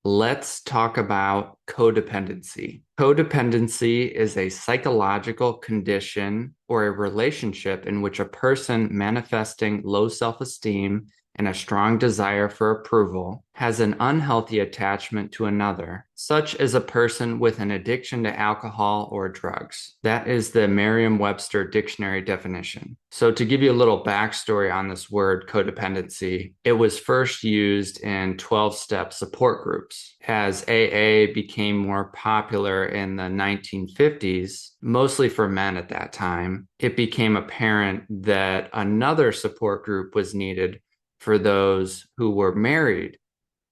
Let's talk about codependency. Codependency is a psychological condition or a relationship in which a person manifesting low self-esteem and a strong desire for approval has an unhealthy attachment to another, such as a person with an addiction to alcohol or drugs. That is the Merriam-Webster dictionary definition. So to give you a little backstory on this word codependency, it was first used in 12-step support groups. As AA became more popular in the 1950s, mostly for men at that time, it became apparent that another support group was needed for those who were married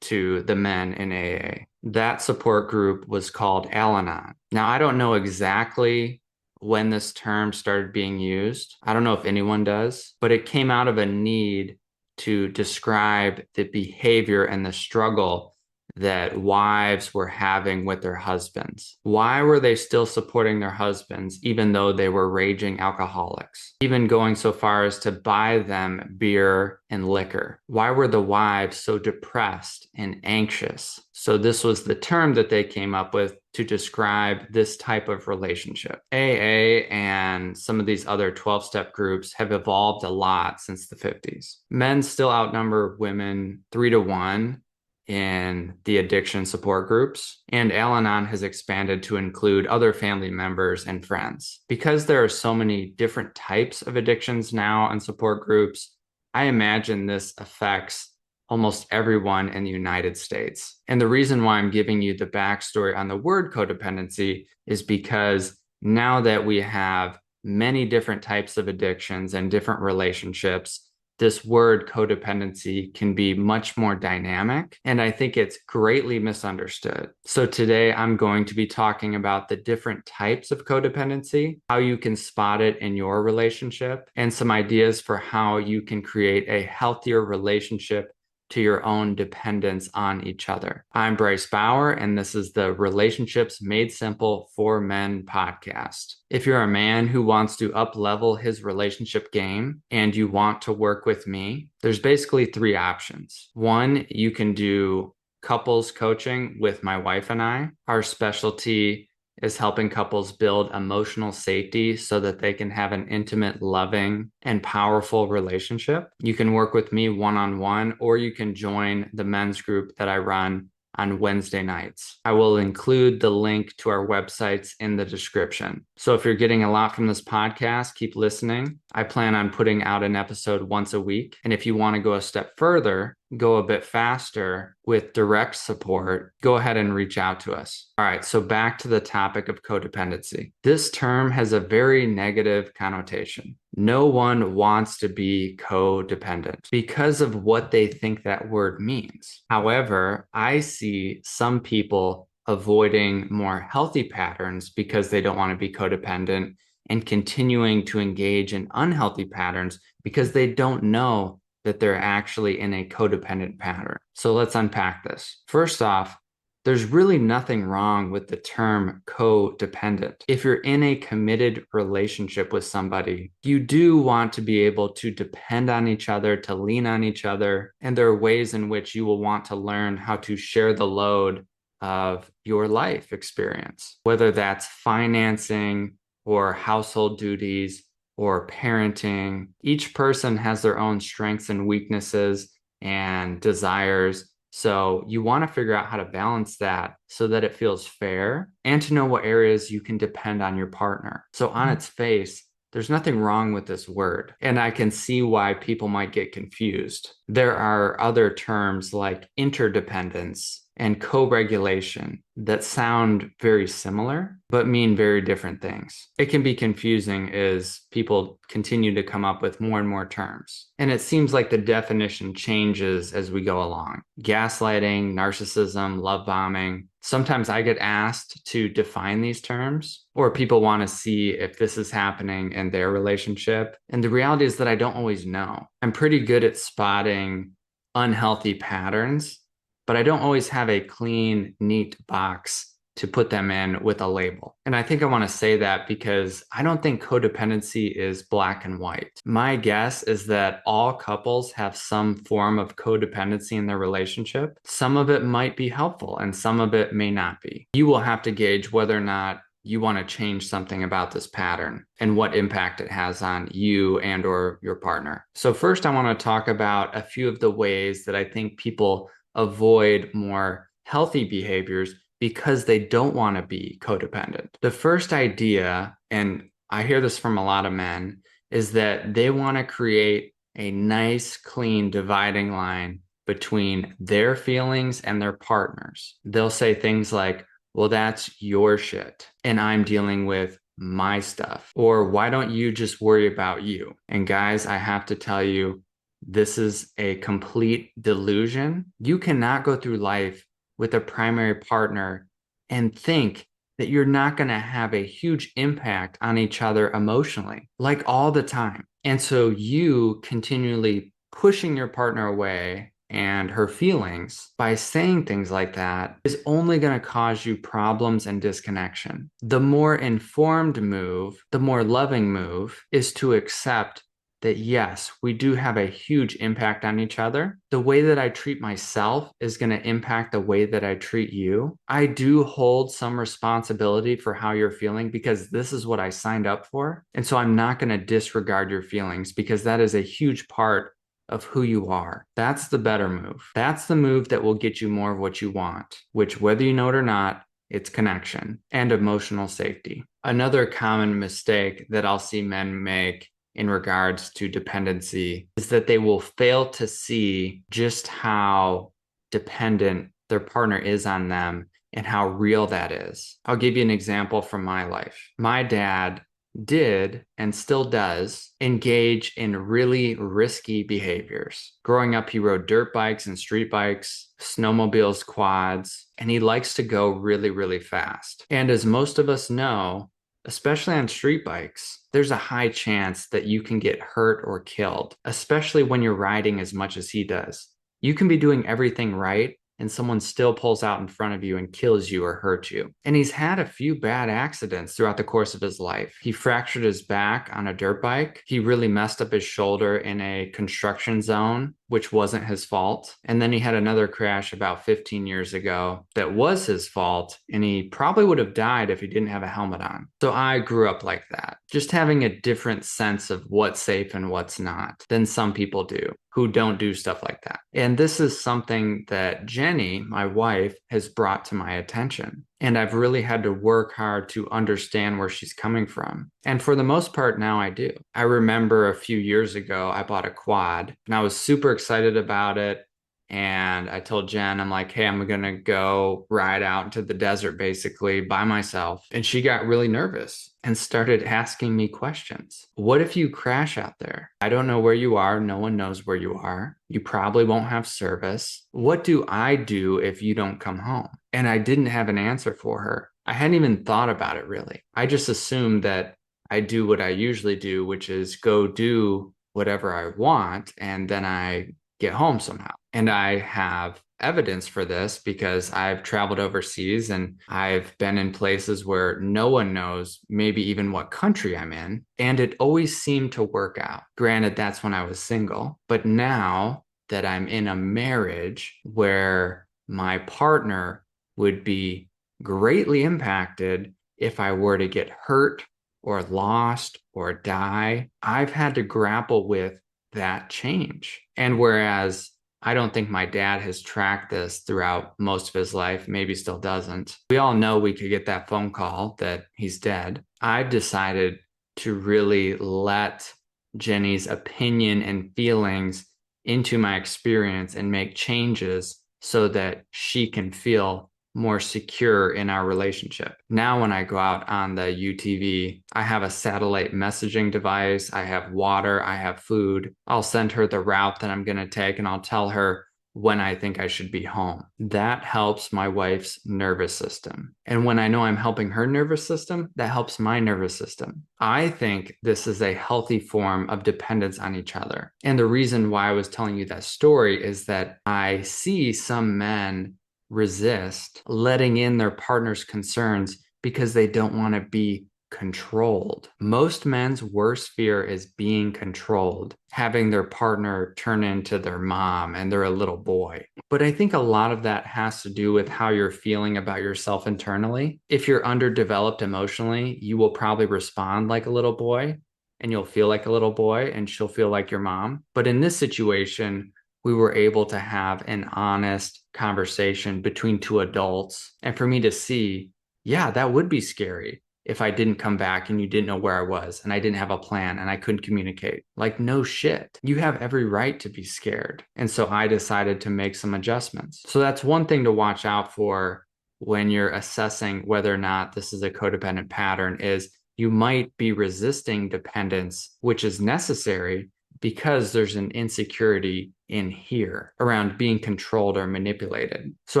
to the men in AA. That support group was called Al-Anon. Now, I don't know exactly when this term started being used. I don't know if anyone does, but it came out of a need to describe the behavior and the struggle that wives were having with their husbands. Why were they still supporting their husbands even though they were raging alcoholics? Even going so far as to buy them beer and liquor. Why were the wives so depressed and anxious? So this was the term that they came up with to describe this type of relationship. AA and some of these other 12-step groups have evolved a lot since the 50s. Men still outnumber women 3 to 1 in the addiction support groups, and Al-Anon has expanded to include other family members and friends. Because there are so many different types of addictions now and support groups, I imagine this affects almost everyone in the United States. And the reason why I'm giving you the backstory on the word codependency is because now that we have many different types of addictions and different relationships, this word codependency can be much more dynamic, and I think it's greatly misunderstood. So today I'm going to be talking about the different types of codependency, how you can spot it in your relationship, and some ideas for how you can create a healthier relationship to your own dependence on each other. I'm Bryce Bauer, and this is the Relationships Made Simple for Men podcast. If you're a man who wants to up-level his relationship game and you want to work with me, there's basically 3 options. One, you can do couples coaching with my wife and I. Our specialty is helping couples build emotional safety so that they can have an intimate, loving, and powerful relationship. You can work with me one-on-one, or you can join the men's group that I run on Wednesday nights. I will include the link to our websites in the description. So if you're getting a lot from this podcast, keep listening. I plan on putting out an episode once a week. And if you want to go a step further, go a bit faster with direct support, go ahead and reach out to us. All right, so back to the topic of codependency. This term has a very negative connotation. No one wants to be codependent because of what they think that word means. However, I see some people avoiding more healthy patterns because they don't want to be codependent and continuing to engage in unhealthy patterns because they don't know that they're actually in a codependent pattern. So let's unpack this. First off, there's really nothing wrong with the term codependent. If you're in a committed relationship with somebody, you do want to be able to depend on each other, to lean on each other, and there are ways in which you will want to learn how to share the load of your life experience, whether that's financing or household duties or parenting. Each person has their own strengths and weaknesses and desires. So you want to figure out how to balance that so that it feels fair and to know what areas you can depend on your partner. So on its face, there's nothing wrong with this word, and I can see why people might get confused. There are other terms like interdependence and co-regulation that sound very similar, but mean very different things. It can be confusing as people continue to come up with more and more terms. And it seems like the definition changes as we go along. Gaslighting, narcissism, love bombing. Sometimes I get asked to define these terms, or people want to see if this is happening in their relationship. And the reality is that I don't always know. I'm pretty good at spotting unhealthy patterns, but I don't always have a clean, neat box to put them in with a label. And I think I want to say that because I don't think codependency is black and white. My guess is that all couples have some form of codependency in their relationship. Some of it might be helpful and some of it may not be. You will have to gauge whether or not you want to change something about this pattern and what impact it has on you and or your partner. So first, I want to talk about a few of the ways that I think people avoid more healthy behaviors because they don't want to be codependent. The first idea, and I hear this from a lot of men, is that they want to create a nice, clean dividing line between their feelings and their partners. They'll say things like, well, that's your shit, and I'm dealing with my stuff. Or why don't you just worry about you? And guys, I have to tell you, this is a complete delusion. You cannot go through life with a primary partner and think that you're not going to have a huge impact on each other emotionally, like all the time. And so you continually pushing your partner away and her feelings by saying things like that is only going to cause you problems and disconnection. The more informed move, the more loving move is to accept that yes, we do have a huge impact on each other. The way that I treat myself is going to impact the way that I treat you. I do hold some responsibility for how you're feeling because this is what I signed up for. And so I'm not going to disregard your feelings because that is a huge part of who you are. That's the better move. That's the move that will get you more of what you want, which whether you know it or not, it's connection and emotional safety. Another common mistake that I'll see men make in regards to dependency is that they will fail to see just how dependent their partner is on them and how real that is. I'll give you an example from my life. My dad did and still does engage in really risky behaviors. Growing up, he rode dirt bikes and street bikes, snowmobiles, quads, and he likes to go really, really fast. And as most of us know, especially on street bikes, there's a high chance that you can get hurt or killed, especially when you're riding as much as he does. You can be doing everything right, and someone still pulls out in front of you and kills you or hurts you. And he's had a few bad accidents throughout the course of his life. He fractured his back on a dirt bike. He really messed up his shoulder in a construction zone, which wasn't his fault. And then he had another crash about 15 years ago that was his fault. And he probably would have died if he didn't have a helmet on. So I grew up like that, just having a different sense of what's safe and what's not than some people do who don't do stuff like that. And this is something that Jenny, my wife, has brought to my attention. And I've really had to work hard to understand where she's coming from. And for the most part, now I do. I remember a few years ago, I bought a quad and I was super excited about it. And I told Jen, I'm like, hey, I'm going to go ride out into the desert basically by myself. And she got really nervous and started asking me questions. What if you crash out there? I don't know where you are. No one knows where you are. You probably won't have service. What do I do if you don't come home? And I didn't have an answer for her. I hadn't even thought about it really. I just assumed that I do what I usually do, which is go do whatever I want. And then I get home somehow. And I have evidence for this because I've traveled overseas and I've been in places where no one knows maybe even what country I'm in. And it always seemed to work out. Granted, that's when I was single. But now that I'm in a marriage where my partner would be greatly impacted if I were to get hurt or lost or die, I've had to grapple with that change. And whereas I don't think my dad has tracked this throughout most of his life, maybe still doesn't. We all know we could get that phone call that he's dead. I've decided to really let Jenny's opinion and feelings into my experience and make changes so that she can feel more secure in our relationship. Now, when I go out on the UTV, I have a satellite messaging device, I have water, I have food. I'll send her the route that I'm going to take and I'll tell her when I think I should be home. That helps my wife's nervous system. And when I know I'm helping her nervous system, that helps my nervous system. I think this is a healthy form of dependence on each other. And the reason why I was telling you that story is that I see some men resist letting in their partner's concerns because they don't want to be controlled. Most men's worst fear is being controlled, having their partner turn into their mom and they're a little boy. But I think a lot of that has to do with how you're feeling about yourself internally. If you're underdeveloped emotionally, you will probably respond like a little boy and you'll feel like a little boy and she'll feel like your mom. But in this situation, we were able to have an honest conversation between two adults. And for me to see, yeah, that would be scary if I didn't come back and you didn't know where I was and I didn't have a plan and I couldn't communicate. Like, no shit. You have every right to be scared. And so I decided to make some adjustments. So that's one thing to watch out for when you're assessing whether or not this is a codependent pattern is you might be resisting dependence, which is necessary because there's an insecurity in here around being controlled or manipulated. So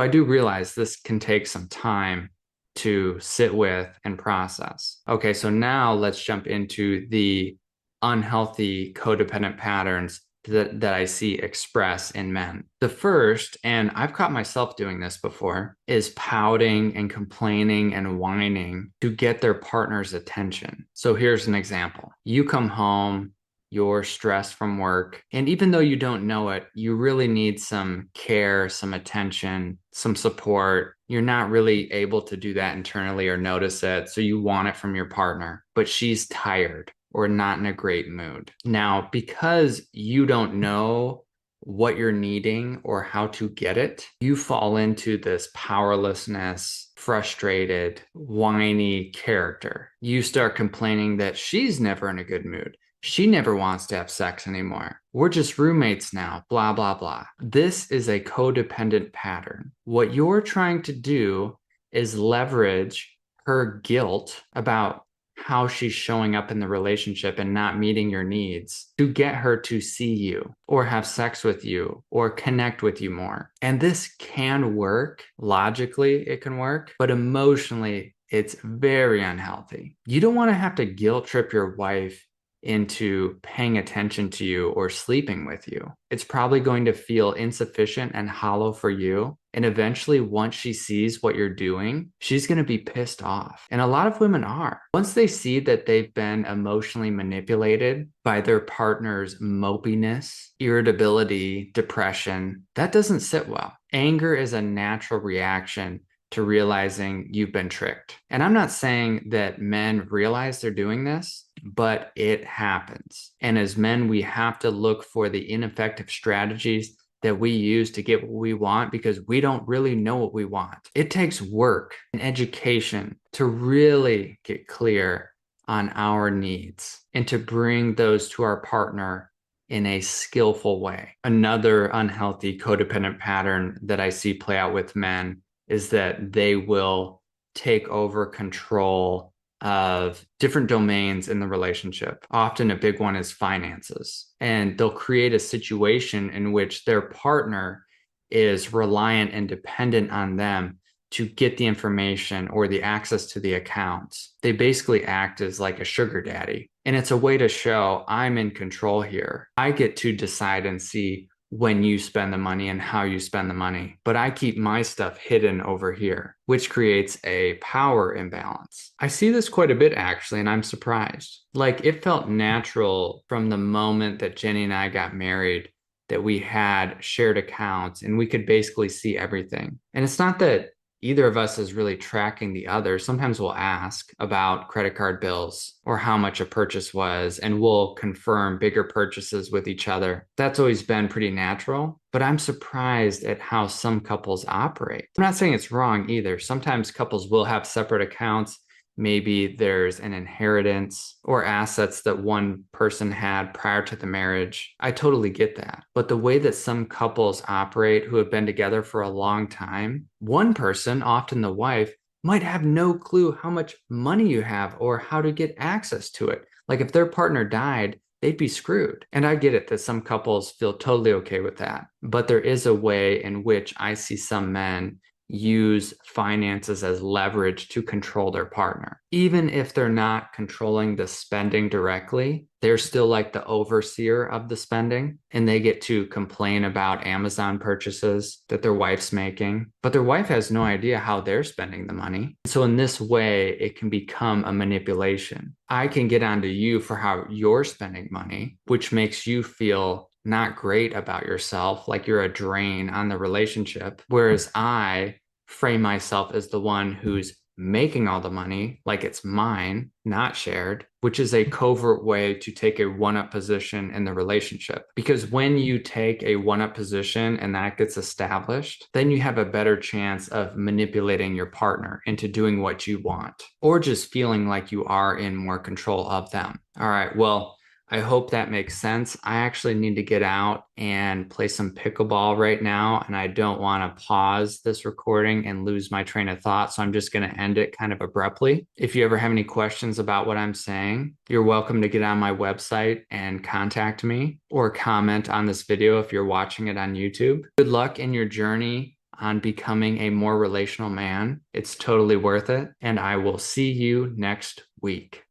I do realize this can take some time to sit with and process. Okay, so now let's jump into the unhealthy codependent patterns that I see express in men. The first, and I've caught myself doing this before, is pouting and complaining and whining to get their partner's attention. So here's an example. You come home, you're stressed from work, and even though you don't know it, you really need some care, some attention, some support. You're not really able to do that internally or notice it, so you want it from your partner, but she's tired or not in a great mood. Now, because you don't know what you're needing or how to get it, you fall into this powerlessness, frustrated, whiny character. You start complaining that she's never in a good mood. She never wants to have sex anymore. We're just roommates now, blah, blah, blah. This is a codependent pattern. What you're trying to do is leverage her guilt about how she's showing up in the relationship and not meeting your needs to get her to see you or have sex with you or connect with you more. And this can work. Logically, it can work, but emotionally, it's very unhealthy. You don't want to have to guilt trip your wife into paying attention to you or sleeping with you. It's probably going to feel insufficient and hollow for you. And eventually, once she sees what you're doing, she's going to be pissed off. And a lot of women are. Once they see that they've been emotionally manipulated by their partner's mopiness, irritability, depression, that doesn't sit well. Anger is a natural reaction to realizing you've been tricked. And I'm not saying that men realize they're doing this, but it happens. And as men, we have to look for the ineffective strategies that we use to get what we want because we don't really know what we want. It takes work and education to really get clear on our needs and to bring those to our partner in a skillful way. Another unhealthy codependent pattern that I see play out with men is that they will take over control of different domains in the relationship. Often a big one is finances. And they'll create a situation in which their partner is reliant and dependent on them to get the information or the access to the accounts. They basically act as like a sugar daddy. And it's a way to show I'm in control here. I get to decide and see when you spend the money and how you spend the money. But I keep my stuff hidden over here, which creates a power imbalance. I see this quite a bit actually, and I'm surprised. Like it felt natural from the moment that Jenny and I got married that we had shared accounts and we could basically see everything. And it's not that either of us is really tracking the other. Sometimes we'll ask about credit card bills or how much a purchase was, and we'll confirm bigger purchases with each other. That's always been pretty natural, but I'm surprised at how some couples operate. I'm not saying it's wrong either. Sometimes couples will have separate accounts. Maybe there's an inheritance or assets that one person had prior to the marriage. I totally get that. But the way that some couples operate who have been together for a long time, one person, often the wife, might have no clue how much money you have or how to get access to it. Like if their partner died, they'd be screwed. And I get it that some couples feel totally okay with that. But there is a way in which I see some men use finances as leverage to control their partner. Even if they're not controlling the spending directly, they're still like the overseer of the spending, and they get to complain about Amazon purchases that their wife's making, but their wife has no idea how they're spending the money. So in this way, it can become a manipulation. I can get onto you for how you're spending money, which makes you feel not great about yourself, like you're a drain on the relationship. Whereas I frame myself as the one who's making all the money, like it's mine, not shared, which is a covert way to take a one-up position in the relationship. Because when you take a one-up position and that gets established, then you have a better chance of manipulating your partner into doing what you want, or just feeling like you are in more control of them. All right, well, I hope that makes sense. I actually need to get out and play some pickleball right now, and I don't want to pause this recording and lose my train of thought. So I'm just going to end it kind of abruptly. If you ever have any questions about what I'm saying, you're welcome to get on my website and contact me, or comment on this video if you're watching it on YouTube. Good luck in your journey on becoming a more relational man. It's totally worth it. And I will see you next week.